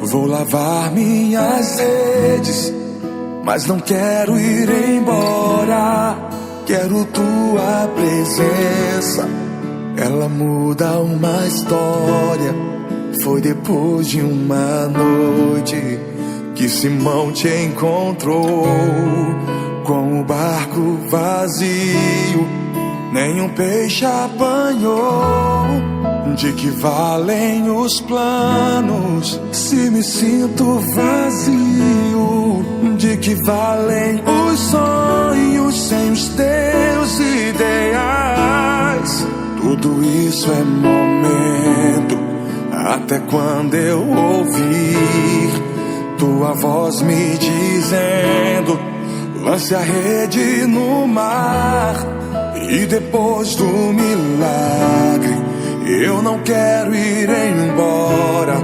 Vou lavar minhas redes, mas não quero ir embora. Quero tua presença, ela muda uma história. Foi depois de uma noite que Simão te encontrou, com o barco vazio, nenhum peixe apanhou. De que valem os planos se me sinto vazio? De que valem os sonhos sem os teus ideais? Tudo isso é momento, até quando eu ouvir tua voz me dizendo: lance a rede no mar. E depois do milagre eu não quero ir embora.